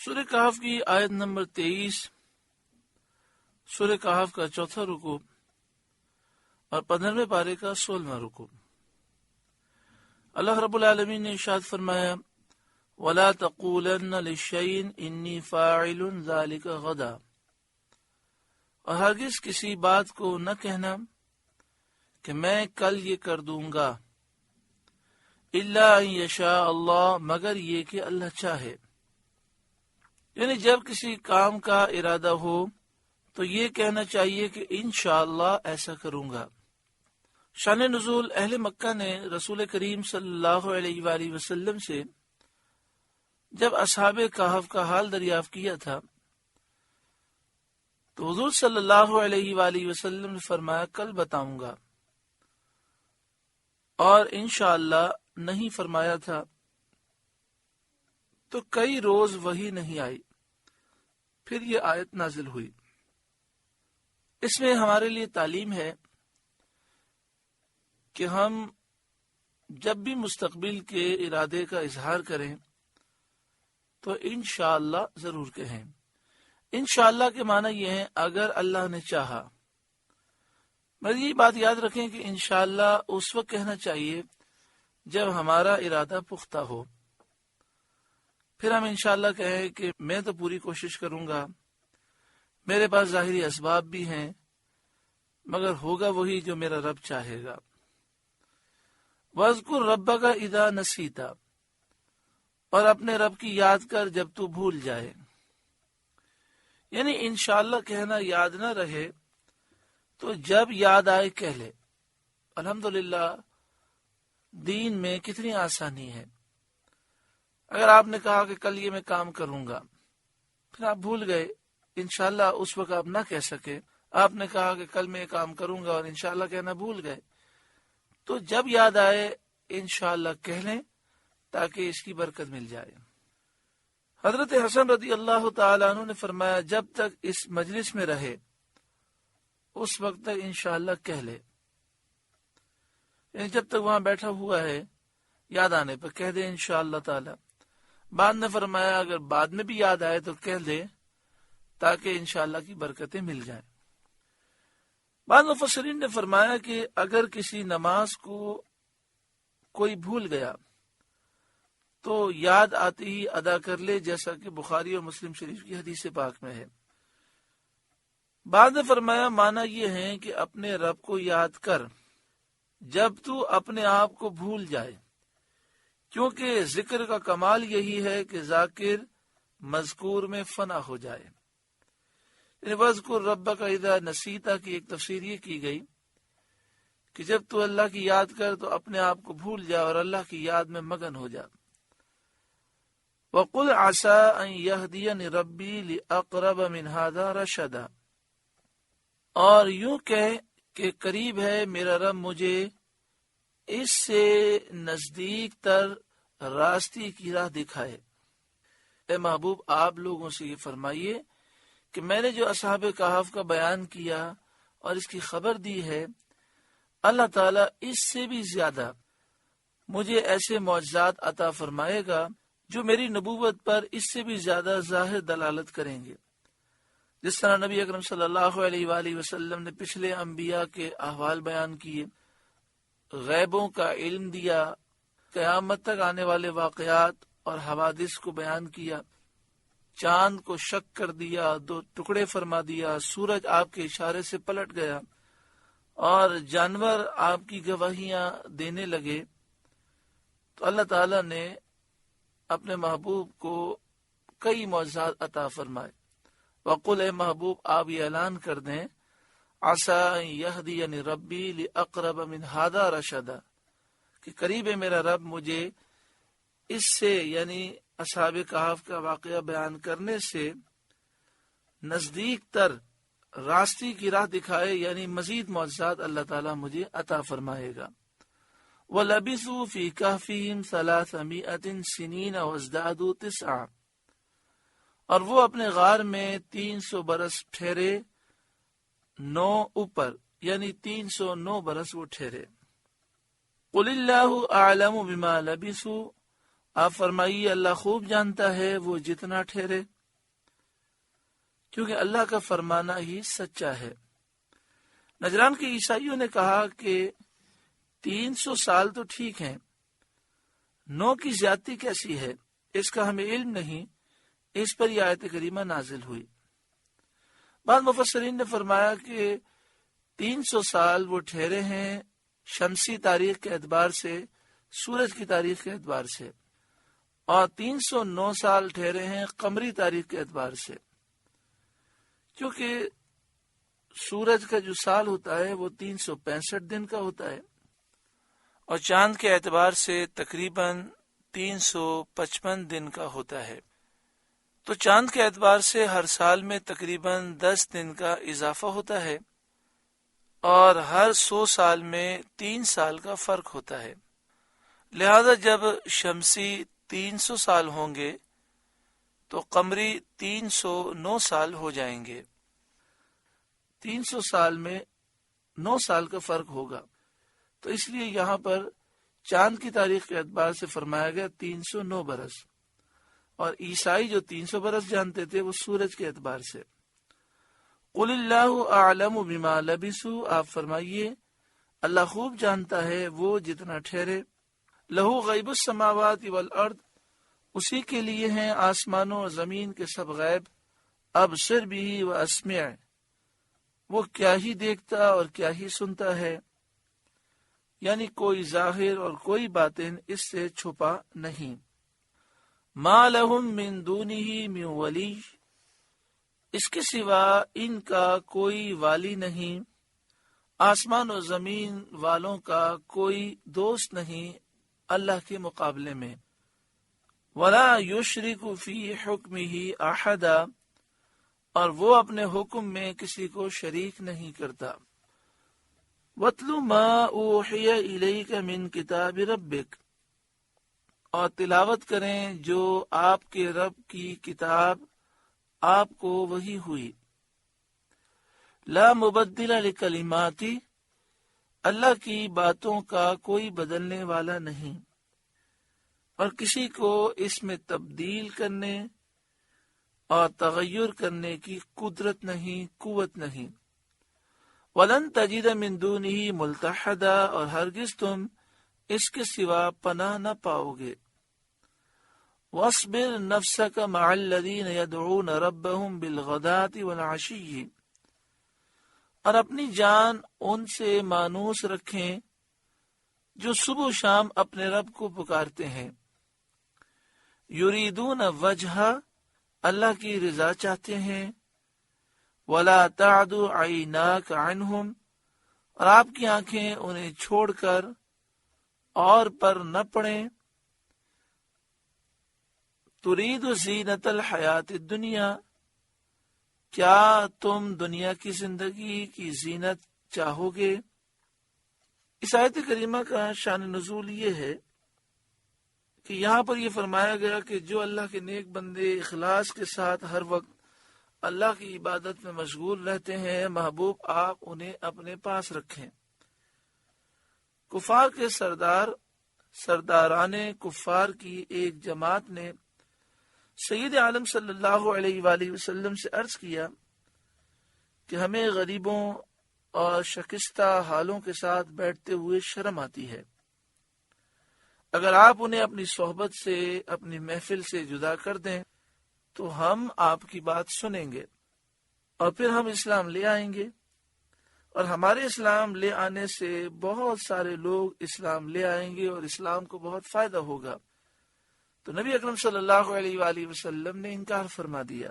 سورہ کہف کی آیت نمبر 23، سورہ کہف کا 4واں رکوع اور 15ویں پارے کا 16واں رکوع۔ اللہ رب العالمین نے ارشاد فرمایا وَلَا تَقُولَنَّ لِشَيْءٍ إِنِّي فَاعِلٌ ذَلِكَ غَدًا، اور ہرگز کسی بات کو نہ کہنا کہ میں کل یہ کر دوں گا، إِلَّا أَن يَشَاءَ اللَّهُ، مگر یہ کہ اللہ چاہے۔ یعنی جب کسی کام کا ارادہ ہو تو یہ کہنا چاہیے کہ انشاءاللہ ایسا کروں گا۔ شان نزول، اہل مکہ نے رسول کریم صلی اللہ علیہ وآلہ وسلم سے جب اصحاب کہف کا حال دریافت کیا تھا تو حضور صلی اللہ علیہ وآلہ وسلم نے فرمایا کل بتاؤں گا، اور انشاءاللہ نہیں فرمایا تھا تو کئی روز وحی نہیں آئی، پھر یہ آیت نازل ہوئی۔ اس میں ہمارے لیے تعلیم ہے کہ ہم جب بھی مستقبل کے ارادے کا اظہار کریں تو انشاءاللہ ضرور کہیں۔ انشاءاللہ کے معنی یہ ہے اگر اللہ نے چاہا۔ مگر یہ بات یاد رکھیں کہ انشاءاللہ اس وقت کہنا چاہیے جب ہمارا ارادہ پختہ ہو۔ پھر ہم انشاءاللہ کہیں کہ میں تو پوری کوشش کروں گا، میرے پاس ظاہری اسباب بھی ہیں، مگر ہوگا وہی جو میرا رب چاہے گا۔ وَاذْكُرْ رَبَّكَ إِذَا نَسِيتَ، اور اپنے رب کی یاد کر جب تو بھول جائے۔ یعنی انشاءاللہ کہنا یاد نہ رہے تو جب یاد آئے کہہ لے۔ الحمدللہ دین میں کتنی آسانی ہے۔ اگر آپ نے کہا کہ کل یہ میں کام کروں گا، پھر آپ بھول گئے، انشاءاللہ اس وقت آپ نہ کہہ سکے، آپ نے کہا کہ کل میں یہ کام کروں گا اور انشاءاللہ کہنا بھول گئے، تو جب یاد آئے انشاءاللہ کہہ لیں تاکہ اس کی برکت مل جائے۔ حضرت حسن رضی اللہ تعالیٰ عنہ نے فرمایا جب تک اس مجلس میں رہے اس وقت تک انشاءاللہ کہہ لے، یعنی جب تک وہاں بیٹھا ہوا ہے یاد آنے پر کہہ دے انشاءاللہ تعالی۔ بعد نے فرمایا اگر بعد میں بھی یاد آئے تو کہہ دے تاکہ انشاءاللہ کی برکتیں مل جائیں۔ بعض مفسرین نے فرمایا کہ اگر کسی نماز کو کوئی بھول گیا تو یاد آتے ہی ادا کر لے، جیسا کہ بخاری اور مسلم شریف کی حدیث پاک میں ہے۔ بعد نے فرمایا معنی یہ ہے کہ اپنے رب کو یاد کر جب تو اپنے آپ کو بھول جائے، کیونکہ ذکر کا کمال یہی ہے کہ ذاکر مذکور میں فنا ہو جائے۔ یعنی وَاذْكُرْ رَبَّكَ إِذَا نَسِيتَ کی ایک تفسیر یہ کی گئی کہ جب تو اللہ کی یاد کر تو اپنے آپ کو بھول جا اور اللہ کی یاد میں مگن ہو جا۔ وَقُلْ عَسَىٰ أَن يَهْدِيَنِ رَبِّي لِأَقْرَبَ مِنْ هَٰذَا رَشَدًا، اور یوں کہہ کہ قریب ہے میرا رب مجھے اس سے نزدیک تر راستی کی راہ دکھائے۔ اے محبوب آپ لوگوں سے یہ فرمائیے کہ میں نے جو اصحاب کہف کا بیان کیا اور اس کی خبر دی ہے، اللہ تعالیٰ اس سے بھی زیادہ مجھے ایسے معجزات عطا فرمائے گا جو میری نبوت پر اس سے بھی زیادہ ظاہر دلالت کریں گے۔ جس طرح نبی اکرم صلی اللہ علیہ وآلہ وسلم نے پچھلے انبیاء کے احوال بیان کیے، غیبوں کا علم دیا، قیامت تک آنے والے واقعات اور حوادث کو بیان کیا، چاند کو شق کر دیا، 2 ٹکڑے فرما دیا، سورج آپ کے اشارے سے پلٹ گیا اور جانور آپ کی گواہیاں دینے لگے، تو اللہ تعالیٰ نے اپنے محبوب کو کئی معجزات عطا فرمائے۔ وقل، اے محبوب آپ یہ اعلان کر دیں عَسَىٰ أَن يَهْدِيَنِ رَبِّي لِأَقْرَبَ مِنْ هَٰذَا رَشَدًا، کہ قریب ہے میرا رب مجھے اس سے، یعنی اصحاب کہف کا واقعہ بیان کرنے سے نزدیک تر راستی کی راہ دکھائے، یعنی مزید معجزات اللہ تعالیٰ مجھے عطا فرمائے گا۔ وَلَبِثُوا فِي كَهْفِهِمْ 300 سِنِينَ وَازْدَادُوا 9، اور وہ اپنے غار میں 300 برس ٹھہرے، 9 اوپر، یعنی 309 برس وہ ٹھہرے۔ قُلِ اللَّهُ أَعْلَمُ بِمَا لَبِثُوا، آپ فرمائیے اللہ خوب جانتا ہے وہ جتنا ٹھہرے۔ کیونکہ اللہ کا فرمانا ہی سچا ہے۔ نجران کے عیسائیوں نے کہا کہ 300 سال تو ٹھیک ہیں، 9 کی زیادتی کیسی ہے، اس کا ہمیں علم نہیں، اس پر یہ آیت کریمہ نازل ہوئی۔ بعض مفسرین نے فرمایا کہ 300 سال وہ ٹھہرے ہیں شمسی تاریخ کے اعتبار سے، سورج کی تاریخ کے اعتبار سے، اور 309 سال ٹھہرے ہیں قمری تاریخ کے اعتبار سے، کیونکہ سورج کا جو سال ہوتا ہے وہ 365 دن کا ہوتا ہے، اور چاند کے اعتبار سے تقریباً 355 دن کا ہوتا ہے۔ تو چاند کے اعتبار سے ہر سال میں تقریباً 10 دن کا اضافہ ہوتا ہے، اور ہر 100 سال میں 3 سال کا فرق ہوتا ہے۔ لہذا جب شمسی 300 سال ہوں گے تو قمری 309 سال ہو جائیں گے۔ 300 سال میں 9 سال کا فرق ہوگا، تو اس لیے یہاں پر چاند کی تاریخ کے اعتبار سے فرمایا گیا 309 برس، اور عیسائی جو 300 برس جانتے تھے وہ سورج کے اعتبار سے۔ قل اللہ اعلم بما لبثوا، آپ فرمائیے اللہ خوب جانتا ہے وہ جتنا ٹھہرے۔ لہو غیب السماوات والارض، اسی کے لیے ہیں آسمانوں اور زمین کے سب غیب۔ ابصر بھی و اسمع، وہ کیا ہی دیکھتا اور کیا ہی سنتا ہے، یعنی کوئی ظاہر اور کوئی باطن اس سے چھپا نہیں۔ ما لہم من دونہ من ولی، اس کے سوا ان کا کوئی والی نہیں، آسمان و زمین والوں کا کوئی دوست نہیں اللہ کے مقابلے میں۔ ولا یشرک فی حکمہ احدا، اور وہ اپنے حکم میں کسی کو شریک نہیں کرتا۔ وَاتْلُ مَا أُوحِيَ إِلَيْكَ مِن کتاب ربک، اور تلاوت کریں جو آپ کے رب کی کتاب آپ کو وحی ہوئی۔ لا مبدل لکلماتی، اللہ کی باتوں کا کوئی بدلنے والا نہیں، اور کسی کو اس میں تبدیل کرنے اور تغیر کرنے کی قدرت نہیں، قوت نہیں۔ وَلَن تَجِدَ مِن دُونِهِ مُلْتَحَدًا، اور ہرگز تم اس کے سوا پناہ نہ پاؤ گے۔ وَاصْبِرْ نَفْسَكَ مَعَ الَّذِينَ يَدْعُونَ رَبَّهُمْ بِالْغَدَاةِ وَالْعَشِيِّ، اور اپنی جان ان سے مانوس رکھیں جو صبح و شام اپنے رب کو پکارتے ہیں۔ یریدون وجہہ، اللہ کی رضا چاہتے ہیں۔ ولا تعد عیناک عنہم، اور آپ کی آنکھیں انہیں چھوڑ کر اور پر نہ پڑیں۔ ترید زینت الحیات الدنیا، کیا تم دنیا کی زندگی کی زینت چاہو گے؟ اس آیت کریمہ کا شان نزول یہ ہے کہ یہاں پر یہ فرمایا گیا کہ جو اللہ کے نیک بندے اخلاص کے ساتھ ہر وقت اللہ کی عبادت میں مشغول رہتے ہیں، محبوب آپ انہیں اپنے پاس رکھیں۔ کفار کے سرداران کفار کی ایک جماعت نے سید عالم صلی اللہ علیہ وآلہ وسلم سے عرض کیا کہ ہمیں غریبوں اور شکستہ حالوں کے ساتھ بیٹھتے ہوئے شرم آتی ہے، اگر آپ انہیں اپنی صحبت سے، اپنی محفل سے جدا کر دیں تو ہم آپ کی بات سنیں گے اور پھر ہم اسلام لے آئیں گے، اور ہمارے اسلام لے آنے سے بہت سارے لوگ اسلام لے آئیں گے اور اسلام کو بہت فائدہ ہوگا۔ تو نبی اکرم صلی اللہ علیہ وآلہ وسلم نے انکار فرما دیا۔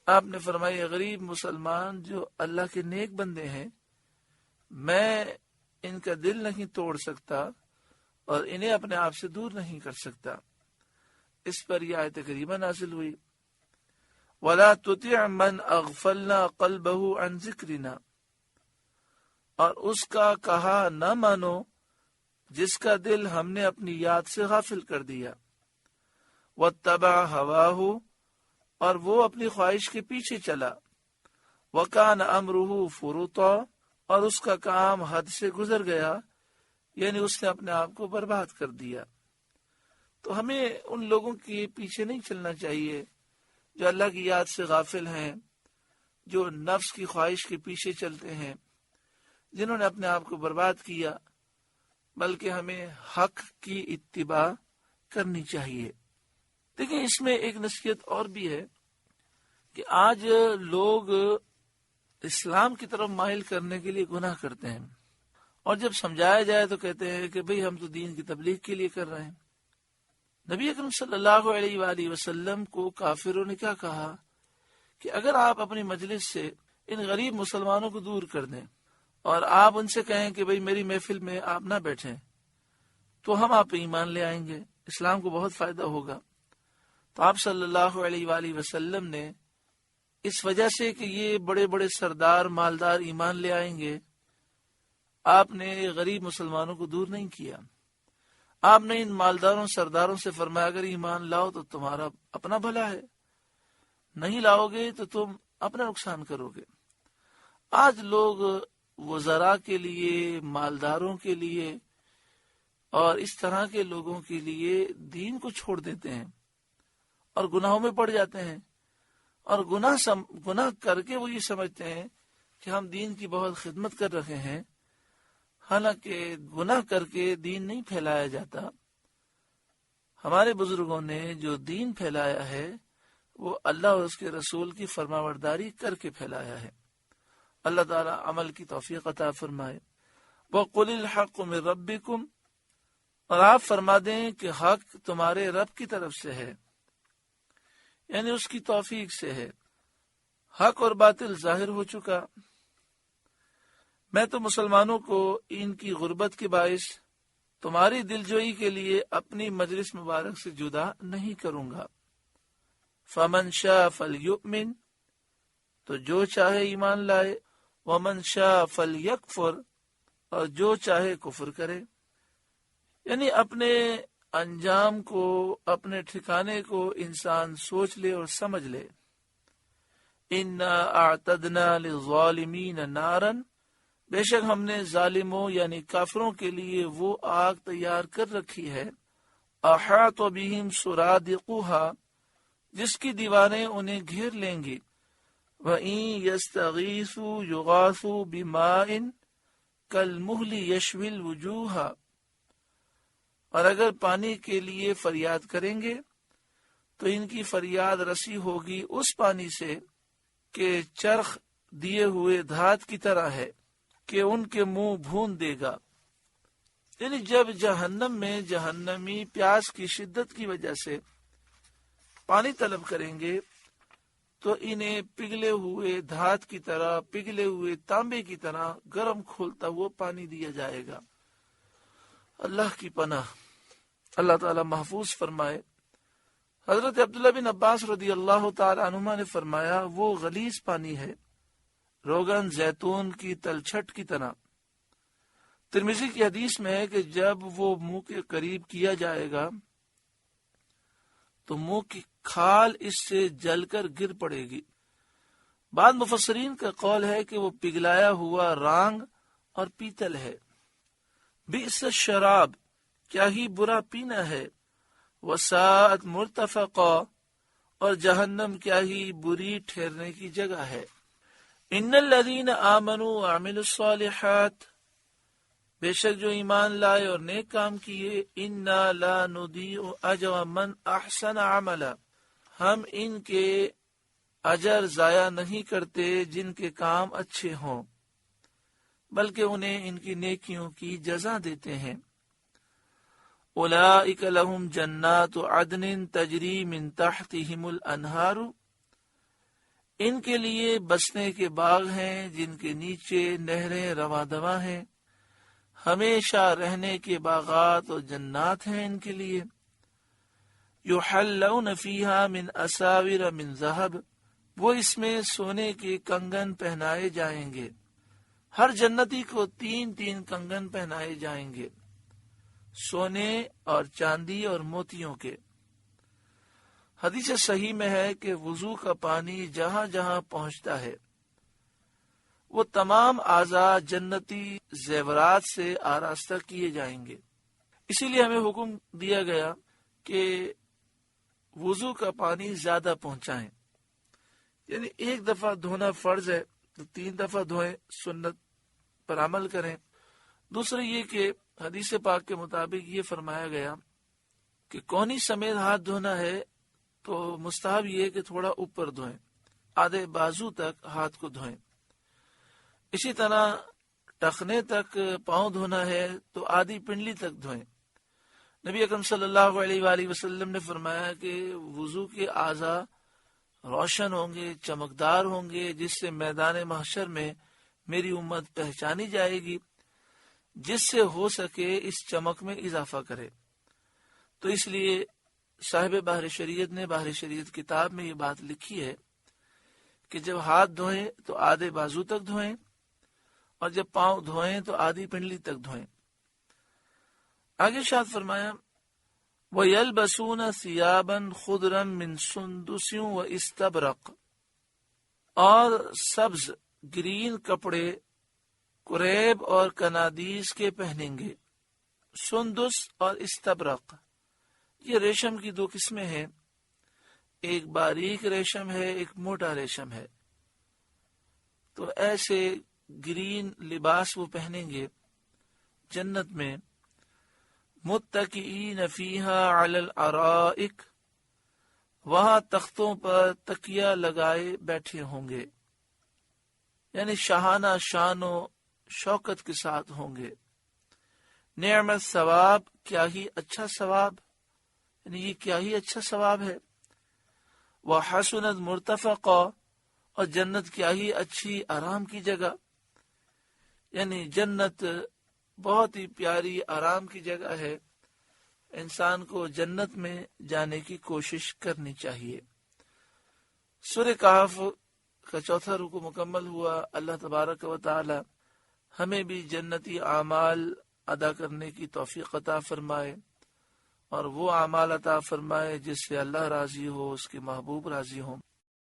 آپ نے فرمایا غریب مسلمان جو اللہ کے نیک بندے ہیں، میں ان کا دل نہیں توڑ سکتا اور انہیں اپنے آپ سے دور نہیں کر سکتا۔ اس پر یہ آیت کریمہ نازل ہوئی، وَلَا تُطِعْ مَنْ أَغْفَلْنَا قَلْبَهُ عَنْ ذِكْرِنَا، اور اس کا کہا نہ مانو جس کا دل ہم نے اپنی یاد سے غافل کر دیا۔ وَاتَّبَعَ هَوَاهُ، اور وہ اپنی خواہش کے پیچھے چلا۔ وَكَانَ أَمْرُهُ فُرُطًا، اور اس کا کام حد سے گزر گیا، یعنی اس نے اپنے آپ کو برباد کر دیا۔ تو ہمیں ان لوگوں کے پیچھے نہیں چلنا چاہیے جو اللہ کی یاد سے غافل ہیں، جو نفس کی خواہش کے پیچھے چلتے ہیں، جنہوں نے اپنے آپ کو برباد کیا، بلکہ ہمیں حق کی اتباع کرنی چاہیے۔ دیکھیں، اس میں ایک نصیحت اور بھی ہے کہ آج لوگ اسلام کی طرف مائل کرنے کے لیے گناہ کرتے ہیں، اور جب سمجھایا جائے تو کہتے ہیں کہ بھئی ہم تو دین کی تبلیغ کے لیے کر رہے ہیں۔ نبی اکرم صلی اللہ علیہ وآلہ وسلم کو کافروں نے کیا کہا کہ اگر آپ اپنی مجلس سے ان غریب مسلمانوں کو دور کر دیں اور آپ ان سے کہیں کہ بھئی میری محفل میں آپ نہ بیٹھیں، تو ہم آپ پہ ایمان لے آئیں گے، اسلام کو بہت فائدہ ہوگا۔ تو آپ صلی اللہ علیہ وآلہ وسلم نے اس وجہ سے کہ یہ بڑے بڑے سردار مالدار ایمان لے آئیں گے، آپ نے غریب مسلمانوں کو دور نہیں کیا۔ آپ نے ان مالداروں سرداروں سے فرمایا اگر ایمان لاؤ تو تمہارا اپنا بھلا ہے، نہیں لاؤ گے تو تم اپنا نقصان کرو گے۔ آج لوگ وزراء کے لیے، مالداروں کے لیے اور اس طرح کے لوگوں کے لیے دین کو چھوڑ دیتے ہیں اور گناہوں میں پڑ جاتے ہیں، اور گناہ کر کے وہ یہ سمجھتے ہیں کہ ہم دین کی بہت خدمت کر رہے ہیں، حالانکہ گناہ کر کے دین نہیں پھیلایا جاتا۔ ہمارے بزرگوں نے جو دین پھیلایا ہے وہ اللہ اور اس کے رسول کی فرمانبرداری کر کے پھیلایا ہے۔ اللہ تعالیٰ عمل کی توفیق عطا فرمائے۔ وَقُلِ الْحَقُّ مِن رَبِّكُمْ، اور آپ فرما دیں کہ حق تمہارے رب کی طرف سے ہے، یعنی اس کی توفیق سے ہے۔ حق اور باطل ظاہر ہو چکا، میں تو مسلمانوں کو ان کی غربت کے باعث تمہاری دلجوئی کے لیے اپنی مجلس مبارک سے جدا نہیں کروں گا۔ فمن شاء فلیؤمن، تو جو چاہے ایمان لائے، ومن شاء فلیکفر، اور جو چاہے کفر کرے۔ یعنی اپنے انجام کو، اپنے ٹھکانے کو انسان سوچ لے اور سمجھ لے۔ انا اعتدنا للظالمین نارا، بے شک ہم نے ظالموں یعنی کافروں کے لیے وہ آگ تیار کر رکھی ہے، احاط بہم سرادقها، جس کی دیواریں انہیں گھیر لیں گی۔ وَإِن يَسْتَغِيثُوا يُغَاثُوا بِمَاءٍ كَالْمُهْلِ يَشْوِي الْوُجُوهَ، اور اگر پانی کے لیے فریاد کریں گے تو ان کی فریاد رسی ہوگی اس پانی سے کہ چرخ دیے ہوئے دھات کی طرح ہے کہ ان کے منہ بھون دے گا۔ یعنی جب جہنم میں جہنمی پیاس کی شدت کی وجہ سے پانی طلب کریں گے تو انہیں پگھلے ہوئے دھات کی طرح، پگھلے ہوئے تانبے کی طرح گرم کھولتا ہوا پانی دیا جائے گا۔ اللہ کی پناہ، اللہ تعالی محفوظ فرمائے۔ حضرت عبداللہ بن عباس رضی اللہ تعالی عنہما نے فرمایا وہ غلیظ پانی ہے، روغن زیتون کی تلچھٹ کی طرح۔ ترمذی کی حدیث میں ہے کہ جب وہ منہ کے قریب کیا جائے گا تو منہ کی کھال اس سے جل کر گر پڑے گی۔ بعض مفسرین کا قول ہے کہ وہ پگھلایا ہوا رانگ اور پیتل ہے۔ بئس الشراب، کیا ہی برا پینا ہے۔ وساءت مرتفقا، اور جہنم کیا ہی بری ٹھہرنے کی جگہ ہے۔ ان الذین آمنوا وعملوا الصالحات، بے شک جو ایمان لائے اور نیک کام کیے، انا لا نضیع اجر من احسن عملا، ہم ان کے اجر ضائع نہیں کرتے جن کے کام اچھے ہوں، بلکہ انہیں ان کی نیکیوں کی جزا دیتے ہیں۔ اولئک لہم جنات عدن تجری من تحتہم الانہار، ان کے لیے بسنے کے باغ ہیں جن کے نیچے نہریں رواں دواں ہیں، ہمیشہ رہنے کے باغات اور جنات ہیں ان کے لیے۔ یحلون فیہا من اساور من ذہب، وہ اس میں سونے کے کنگن پہنائے جائیں گے، ہر جنتی کو 3 کنگن پہنائے جائیں گے، سونے اور چاندی اور موتیوں کے۔ حدیث صحیح میں ہے کہ وضو کا پانی جہاں جہاں پہنچتا ہے وہ تمام اعضاء جنتی زیورات سے آراستہ کیے جائیں گے۔ اسی لیے ہمیں حکم دیا گیا کہ وضو کا پانی زیادہ پہنچائیں، یعنی ایک دفعہ دھونا فرض ہے تو 3 دفعہ دھوئیں، سنت پر عمل کریں۔ دوسرا یہ کہ حدیث پاک کے مطابق یہ فرمایا گیا کہ کونی سمیت ہاتھ دھونا ہے تو مستحب یہ کہ تھوڑا اوپر دھوئیں، آدھے بازو تک ہاتھ کو دھوئیں۔ اسی طرح ٹخنے تک پاؤں دھونا ہے تو آدھی پنڈلی تک دھوئیں۔ نبی اکرم صلی اللہ علیہ وآلہ وسلم نے فرمایا کہ وضو کے اعضاء روشن ہوں گے، چمکدار ہوں گے، جس سے میدان محشر میں میری امت پہچانی جائے گی، جس سے ہو سکے اس چمک میں اضافہ کرے۔ تو اس لیے صاحب بحر شریعت نے بحر شریعت کتاب میں یہ بات لکھی ہے کہ جب ہاتھ دھوئیں تو آدھے بازو تک دھوئیں، اور جب پاؤں دھوئیں تو آدھی پنڈلی تک دھوئیں۔ آگے ارشاد فرمایا وَيَلْبَسُونَ ثِيَابًا خُضْرًا مِّن سُنْدُسٍ وَإِسْتَبْرَقٍ، اور سبز گرین کپڑے کریب اور کنادیس کے پہنیں گے۔ سندس اور استبرق یہ ریشم کی 2 قسمیں ہیں، ایک باریک ریشم ہے، ایک موٹا ریشم ہے۔ تو ایسے گرین لباس وہ پہنیں گے جنت میں، متکئین فیہا علی الارائک، وہاں تختوں پر تکیہ لگائے بیٹھے ہوں گے، یعنی شاہانہ شان و شوکت کے ساتھ ہوں گے۔ نعمت ثواب، کیا ہی اچھا ثواب، یعنی یہ کیا ہی اچھا ثواب ہے۔ وحسنت مرتفقا، اور جنت کیا ہی اچھی آرام کی جگہ، یعنی جنت بہت ہی پیاری آرام کی جگہ ہے، انسان کو جنت میں جانے کی کوشش کرنی چاہیے۔ سورہ کہف کا 4واں رکوع مکمل ہوا۔ اللہ تبارک و تعالی ہمیں بھی جنتی اعمال ادا کرنے کی توفیق عطا فرمائے، اور وہ اعمال عطا فرمائے جس سے اللہ راضی ہو، اس کے محبوب راضی ہوں۔